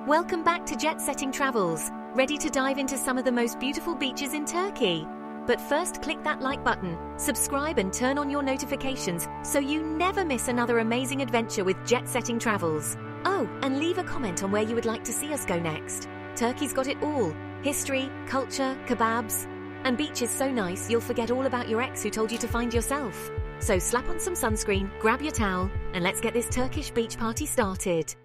Welcome back to Jet Setting Travels, ready to dive into some of the most beautiful beaches in Turkey. But first, click that like button, subscribe and turn on your notifications so you never miss another amazing adventure with Jet Setting Travels. Oh, and leave a comment on where you would like to see us go next. Turkey's got it all: history, culture, kebabs, and beaches so nice you'll forget all about your ex who told you to find yourself. So slap on some sunscreen, grab your towel, and let's get this Turkish beach party started.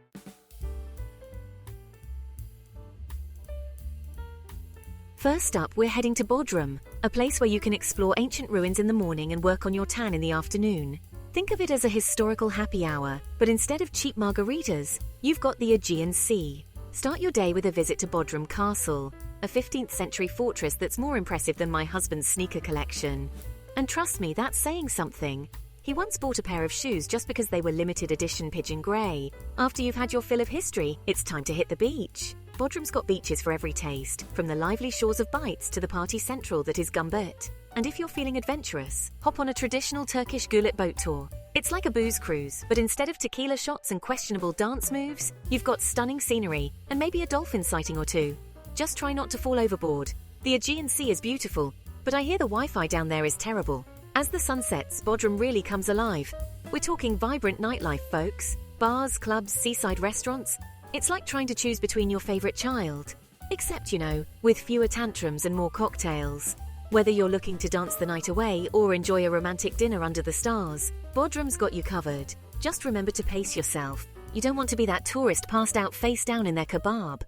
First up, we're heading to Bodrum, a place where you can explore ancient ruins in the morning and work on your tan in the afternoon. Think of it as a historical happy hour, but instead of cheap margaritas, you've got the Aegean Sea. Start your day with a visit to Bodrum Castle, a 15th century fortress that's more impressive than my husband's sneaker collection. And trust me, that's saying something. He once bought a pair of shoes just because they were limited edition pigeon grey. After you've had your fill of history, it's time to hit the beach. Bodrum's got beaches for every taste, from the lively shores of Bites to the party central that is Gumbert. And if you're feeling adventurous, hop on a traditional Turkish gulet boat tour. It's like a booze cruise, but instead of tequila shots and questionable dance moves, you've got stunning scenery and maybe a dolphin sighting or two. Just try not to fall overboard. The Aegean Sea is beautiful, but I hear the Wi-Fi down there is terrible. As the sun sets, Bodrum really comes alive. We're talking vibrant nightlife, folks. Bars, clubs, seaside restaurants. It's like trying to choose between your favorite child. Except, with fewer tantrums and more cocktails. Whether you're looking to dance the night away or enjoy a romantic dinner under the stars, Bodrum's got you covered. Just remember to pace yourself. You don't want to be that tourist passed out face down in their kebab.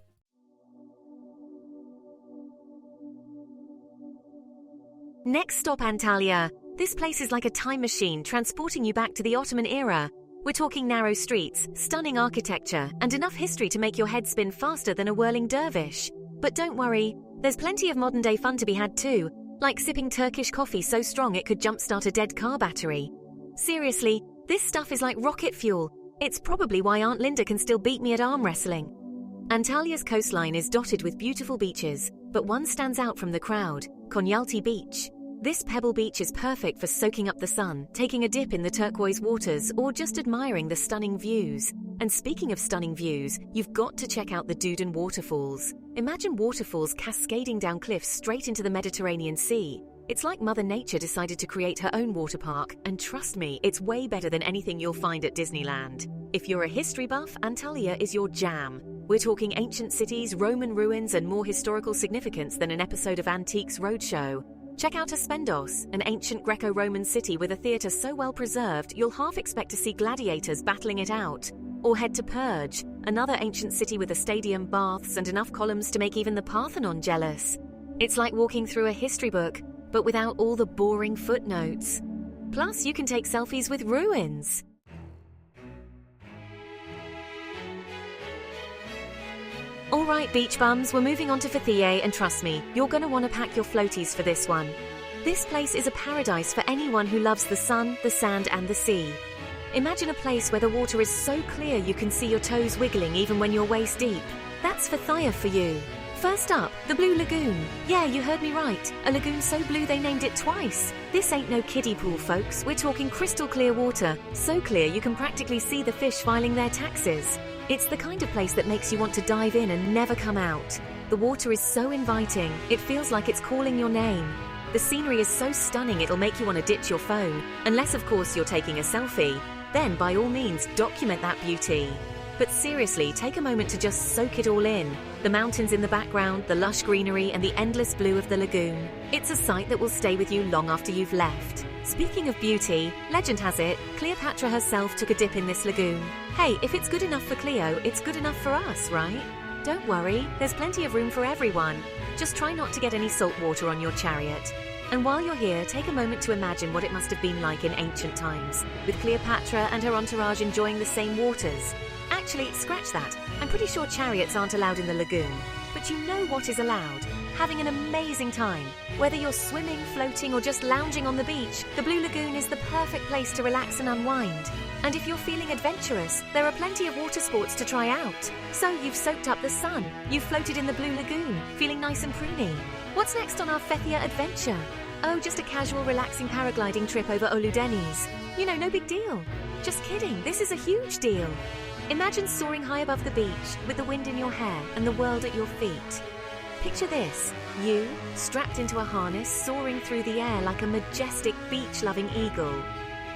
Next stop, Antalya. This place is like a time machine transporting you back to the Ottoman era. We're talking narrow streets, stunning architecture, and enough history to make your head spin faster than a whirling dervish. But don't worry, there's plenty of modern-day fun to be had too, like sipping Turkish coffee so strong it could jumpstart a dead car battery. Seriously, this stuff is like rocket fuel. It's probably why Aunt Linda can still beat me at arm wrestling. Antalya's coastline is dotted with beautiful beaches, but one stands out from the crowd: Konyaaltı Beach. This pebble beach is perfect for soaking up the sun, taking a dip in the turquoise waters, or just admiring the stunning views. And speaking of stunning views, you've got to check out the Dudun Waterfalls. Imagine waterfalls cascading down cliffs straight into the Mediterranean Sea. It's like Mother Nature decided to create her own water park, and trust me, it's way better than anything you'll find at Disneyland. If you're a history buff, Antalya is your jam. We're talking ancient cities, Roman ruins, and more historical significance than an episode of Antiques Roadshow. Check out Aspendos, an ancient Greco-Roman city with a theatre so well preserved you'll half expect to see gladiators battling it out. Or head to Purge, another ancient city with a stadium, baths, and enough columns to make even the Parthenon jealous. It's like walking through a history book, but without all the boring footnotes. Plus, you can take selfies with ruins. Alright beach bums, we're moving on to Fethiye, and trust me, you're going to want to pack your floaties for this one. This place is a paradise for anyone who loves the sun, the sand and the sea. Imagine a place where the water is so clear you can see your toes wiggling even when you're waist deep. That's Fethiye for you. First up, the Blue Lagoon. Yeah, you heard me right. A lagoon so blue they named it twice. This ain't no kiddie pool, folks. We're talking crystal clear water. So clear you can practically see the fish filing their taxes. It's the kind of place that makes you want to dive in and never come out. The water is so inviting, it feels like it's calling your name. The scenery is so stunning it'll make you want to ditch your phone. Unless, of course, you're taking a selfie. Then, by all means, document that beauty. But seriously, take a moment to just soak it all in. The mountains in the background, the lush greenery, and the endless blue of the lagoon. It's a sight that will stay with you long after you've left. Speaking of beauty, legend has it, Cleopatra herself took a dip in this lagoon. Hey, if it's good enough for Cleo, it's good enough for us, right? Don't worry, there's plenty of room for everyone. Just try not to get any salt water on your chariot. And while you're here, take a moment to imagine what it must have been like in ancient times, with Cleopatra and her entourage enjoying the same waters. Actually, scratch that. I'm pretty sure chariots aren't allowed in the lagoon. But you know what is allowed? Having an amazing time. Whether you're swimming, floating, or just lounging on the beach, the Blue Lagoon is the perfect place to relax and unwind. And if you're feeling adventurous, there are plenty of water sports to try out. So you've soaked up the sun, you've floated in the Blue Lagoon, feeling nice and preeny. What's next on our Fethiye adventure? Oh, just a casual, relaxing paragliding trip over Ölüdeniz. No big deal. Just kidding, this is a huge deal. Imagine soaring high above the beach with the wind in your hair and the world at your feet. Picture this, you, strapped into a harness, soaring through the air like a majestic beach-loving eagle.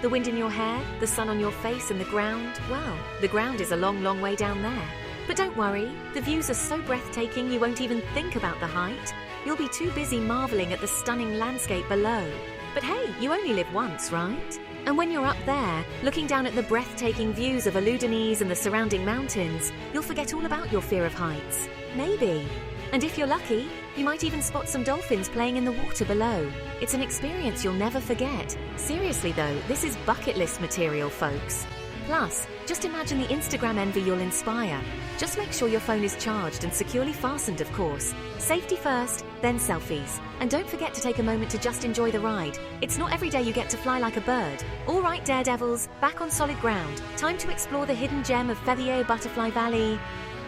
The wind in your hair, the sun on your face and the ground, well, the ground is a long, long way down there. But don't worry, the views are so breathtaking you won't even think about the height. You'll be too busy marveling at the stunning landscape below. But hey, you only live once, right? And when you're up there, looking down at the breathtaking views of Ölüdeniz and the surrounding mountains, you'll forget all about your fear of heights. Maybe. And if you're lucky, you might even spot some dolphins playing in the water below. It's an experience you'll never forget. Seriously though, this is bucket list material, folks. Plus, just imagine the Instagram envy you'll inspire. Just make sure your phone is charged and securely fastened, of course. Safety first, then selfies. And don't forget to take a moment to just enjoy the ride. It's not every day you get to fly like a bird. All right, daredevils, back on solid ground. Time to explore the hidden gem of Fethiye Butterfly Valley.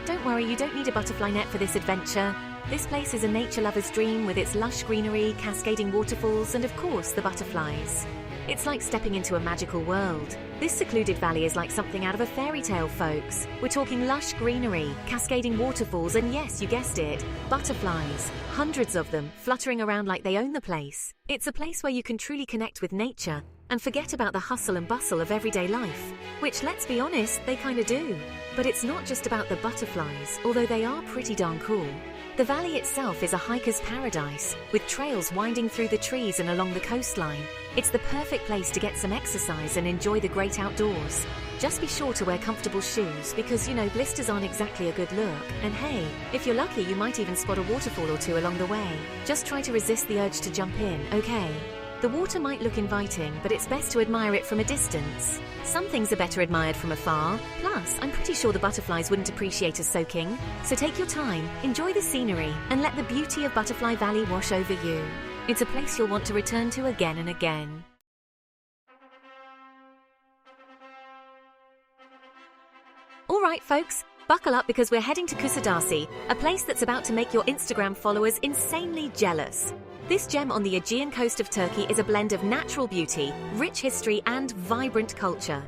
Don't worry, you don't need a butterfly net for this adventure. This place is a nature lover's dream with its lush greenery, cascading waterfalls, and of course, the butterflies. It's like stepping into a magical world. This secluded valley is like something out of a fairy tale, folks. We're talking lush greenery, cascading waterfalls, and yes, you guessed it, butterflies. Hundreds of them, fluttering around like they own the place. It's a place where you can truly connect with nature and forget about the hustle and bustle of everyday life, which, let's be honest, they kinda do. But it's not just about the butterflies, although they are pretty darn cool. The valley itself is a hiker's paradise, with trails winding through the trees and along the coastline. It's the perfect place to get some exercise and enjoy the great outdoors. Just be sure to wear comfortable shoes because, blisters aren't exactly a good look. And hey, if you're lucky, you might even spot a waterfall or two along the way. Just try to resist the urge to jump in, okay? The water might look inviting, but it's best to admire it from a distance. Some things are better admired from afar. Plus, I'm pretty sure the butterflies wouldn't appreciate us soaking. So take your time, enjoy the scenery, and let the beauty of Butterfly Valley wash over you. It's a place you'll want to return to again and again. All right, folks, buckle up because we're heading to Kuşadası, a place that's about to make your Instagram followers insanely jealous. This gem on the Aegean coast of Turkey is a blend of natural beauty, rich history, and vibrant culture.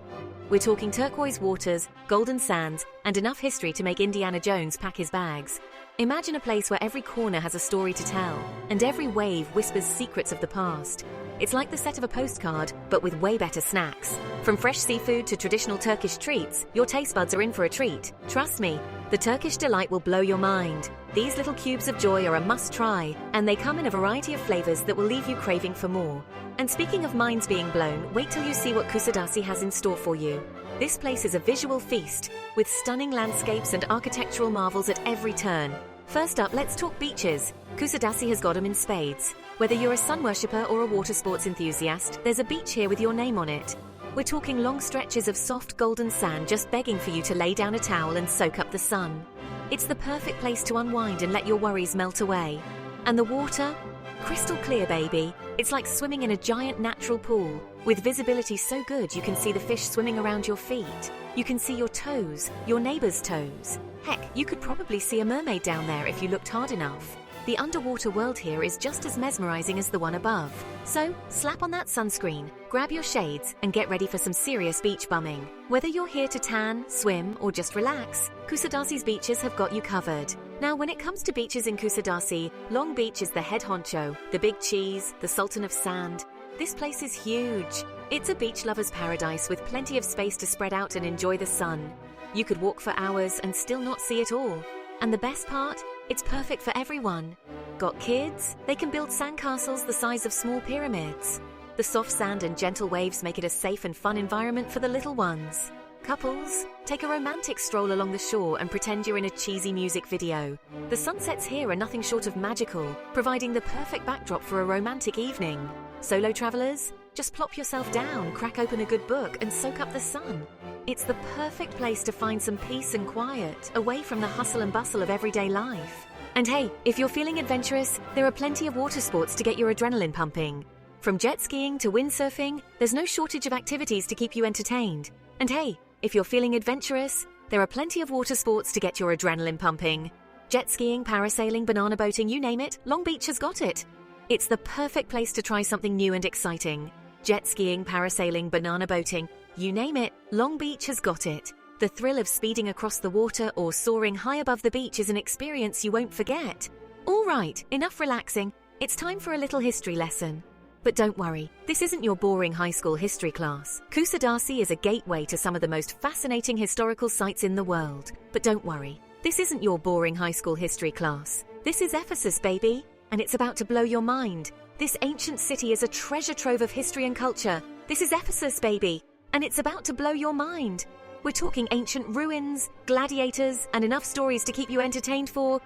We're talking turquoise waters, golden sands, and enough history to make Indiana Jones pack his bags. Imagine a place where every corner has a story to tell, and every wave whispers secrets of the past. It's like the set of a postcard, but with way better snacks. From fresh seafood to traditional Turkish treats, your taste buds are in for a treat. Trust me, the Turkish delight will blow your mind. These little cubes of joy are a must-try, and they come in a variety of flavors that will leave you craving for more. And speaking of minds being blown, wait till you see what Kuşadası has in store for you. This place is a visual feast, with stunning landscapes and architectural marvels at every turn. First up, let's talk beaches. Kuşadası has got them in spades. Whether you're a sun worshipper or a water sports enthusiast, there's a beach here with your name on it. We're talking long stretches of soft golden sand just begging for you to lay down a towel and soak up the sun. It's the perfect place to unwind and let your worries melt away. And the water? Crystal clear, baby. It's like swimming in a giant natural pool, with visibility so good you can see the fish swimming around your feet. You can see your toes, your neighbor's toes. Heck, you could probably see a mermaid down there if you looked hard enough. The underwater world here is just as mesmerizing as the one above. So, slap on that sunscreen, grab your shades, and get ready for some serious beach bumming. Whether you're here to tan, swim, or just relax, Kuşadası's beaches have got you covered. Now, when it comes to beaches in Kuşadası, Long Beach is the head honcho, the big cheese, the sultan of sand. This place is huge. It's a beach lover's paradise with plenty of space to spread out and enjoy the sun. You could walk for hours and still not see it all. And the best part? It's perfect for everyone. Got kids? They can build sandcastles the size of small pyramids. The soft sand and gentle waves make it a safe and fun environment for the little ones. Couples? Take a romantic stroll along the shore and pretend you're in a cheesy music video. The sunsets here are nothing short of magical, providing the perfect backdrop for a romantic evening. Solo travelers? Just plop yourself down, crack open a good book, and soak up the sun. It's the perfect place to find some peace and quiet, away from the hustle and bustle of everyday life. And hey, if you're feeling adventurous, there are plenty of water sports to get your adrenaline pumping. From jet skiing to windsurfing, there's no shortage of activities to keep you entertained. And hey, if you're feeling adventurous, there are plenty of water sports to get your adrenaline pumping. Jet skiing, parasailing, banana boating, you name it, Long Beach has got it. It's the perfect place to try something new and exciting. Jet skiing, parasailing, banana boating, you name it, Long Beach has got it. The thrill of speeding across the water or soaring high above the beach is an experience you won't forget. All right, enough relaxing. It's time for a little history lesson. But don't worry, this isn't your boring high school history class. Kuşadası is a gateway to some of the most fascinating historical sites in the world. But don't worry, this isn't your boring high school history class. This is Ephesus, baby, and it's about to blow your mind. This ancient city is a treasure trove of history and culture. This is Ephesus, baby, and it's about to blow your mind. We're talking ancient ruins, gladiators, and enough stories to keep you entertained for,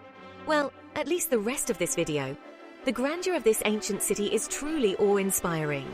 well, at least the rest of this video. The grandeur of this ancient city is truly awe-inspiring.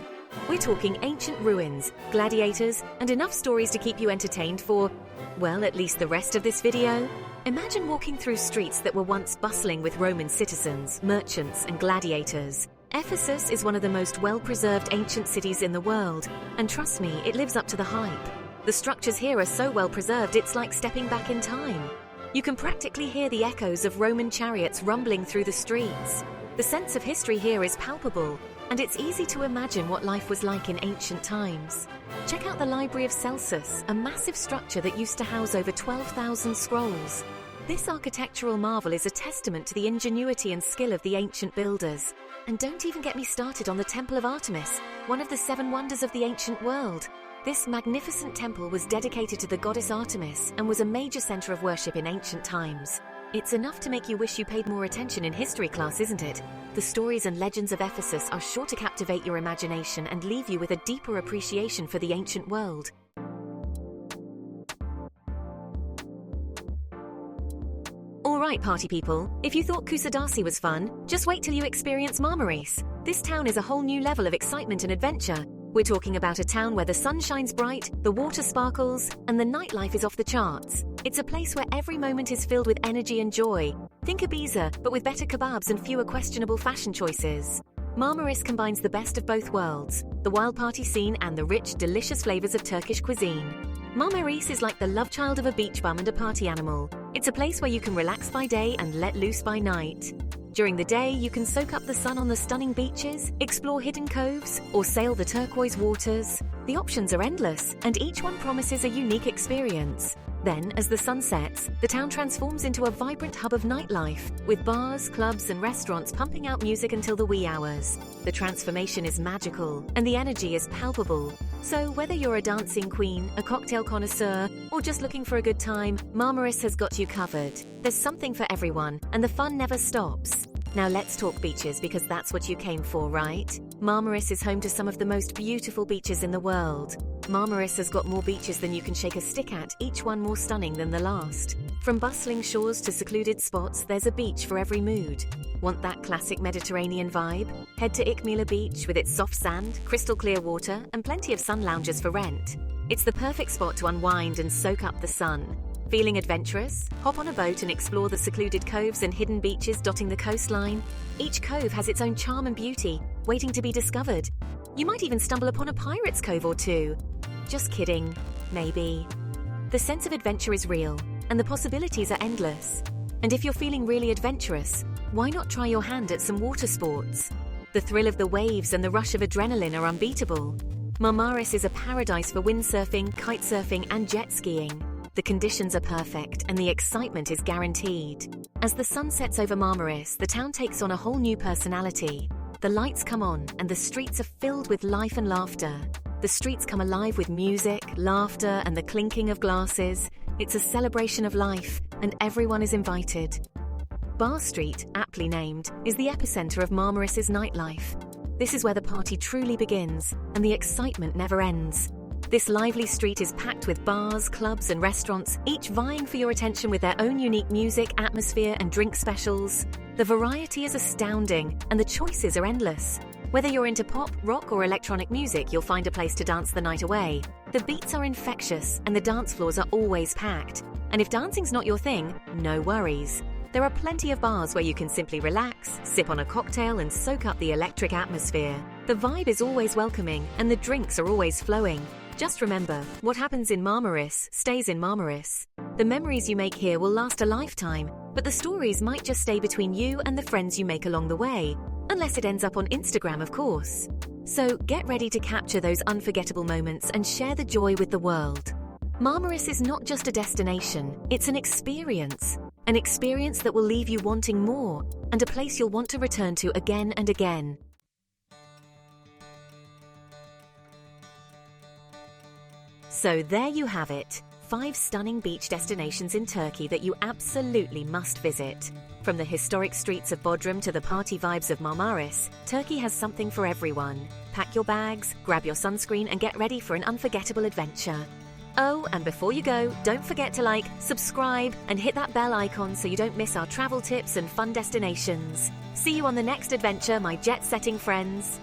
We're talking ancient ruins, gladiators, and enough stories to keep you entertained for, well, at least the rest of this video. Imagine walking through streets that were once bustling with Roman citizens, merchants, and gladiators. Ephesus is one of the most well-preserved ancient cities in the world, and trust me, it lives up to the hype. The structures here are so well-preserved it's like stepping back in time. You can practically hear the echoes of Roman chariots rumbling through the streets. The sense of history here is palpable, and it's easy to imagine what life was like in ancient times. Check out the Library of Celsus, a massive structure that used to house over 12,000 scrolls. This architectural marvel is a testament to the ingenuity and skill of the ancient builders. And don't even get me started on the Temple of Artemis, one of the 7 wonders of the ancient world. This magnificent temple was dedicated to the goddess Artemis and was a major center of worship in ancient times. It's enough to make you wish you paid more attention in history class, isn't it? The stories and legends of Ephesus are sure to captivate your imagination and leave you with a deeper appreciation for the ancient world. Alright, party people, if you thought Kuşadası was fun, just wait till you experience Marmaris. This town is a whole new level of excitement and adventure. We're talking about a town where the sun shines bright, the water sparkles, and the nightlife is off the charts. It's a place where every moment is filled with energy and joy. Think Ibiza, but with better kebabs and fewer questionable fashion choices. Marmaris combines the best of both worlds, the wild party scene and the rich, delicious flavors of Turkish cuisine. Marmaris is like the love child of a beach bum and a party animal. It's a place where you can relax by day and let loose by night. During the day, you can soak up the sun on the stunning beaches, explore hidden coves, or sail the turquoise waters. The options are endless, and each one promises a unique experience. Then, as the sun sets, the town transforms into a vibrant hub of nightlife, with bars, clubs, and restaurants pumping out music until the wee hours. The transformation is magical, and the energy is palpable. So, whether you're a dancing queen, a cocktail connoisseur, or just looking for a good time, Marmaris has got you covered. There's something for everyone, and the fun never stops. Now let's talk beaches, because that's what you came for, right? Marmaris is home to some of the most beautiful beaches in the world. Marmaris has got more beaches than you can shake a stick at, each one more stunning than the last. From bustling shores to secluded spots, there's a beach for every mood. Want that classic Mediterranean vibe? Head to Ikmila Beach with its soft sand, crystal clear water, and plenty of sun lounges for rent. It's the perfect spot to unwind and soak up the sun. Feeling adventurous? Hop on a boat and explore the secluded coves and hidden beaches dotting the coastline. Each cove has its own charm and beauty, waiting to be discovered. You might even stumble upon a pirate's cove or two. Just kidding, maybe. The sense of adventure is real, and the possibilities are endless. And if you're feeling really adventurous, why not try your hand at some water sports? The thrill of the waves and the rush of adrenaline are unbeatable. Marmaris is a paradise for windsurfing, kitesurfing, and jet skiing. The conditions are perfect, and the excitement is guaranteed. As the sun sets over Marmaris, the town takes on a whole new personality. The lights come on, and the streets are filled with life and laughter. The streets come alive with music, laughter, and the clinking of glasses. It's a celebration of life, and everyone is invited. Bar Street, aptly named, is the epicenter of Marmaris's nightlife. This is where the party truly begins, and the excitement never ends. This lively street is packed with bars, clubs, and restaurants, each vying for your attention with their own unique music, atmosphere, and drink specials. The variety is astounding, and the choices are endless. Whether you're into pop, rock, or electronic music, you'll find a place to dance the night away. The beats are infectious, and the dance floors are always packed. And if dancing's not your thing, no worries. There are plenty of bars where you can simply relax, sip on a cocktail, and soak up the electric atmosphere. The vibe is always welcoming, and the drinks are always flowing. Just remember, what happens in Marmaris stays in Marmaris. The memories you make here will last a lifetime, but the stories might just stay between you and the friends you make along the way, unless it ends up on Instagram, of course. So get ready to capture those unforgettable moments and share the joy with the world. Marmaris is not just a destination, it's an experience. An experience that will leave you wanting more, and a place you'll want to return to again and again. So there you have it, 5 stunning beach destinations in Turkey that you absolutely must visit. From the historic streets of Bodrum to the party vibes of Marmaris, Turkey has something for everyone. Pack your bags, grab your sunscreen and get ready for an unforgettable adventure. Oh, and before you go, don't forget to like, subscribe and hit that bell icon so you don't miss our travel tips and fun destinations. See you on the next adventure, my jet-setting friends.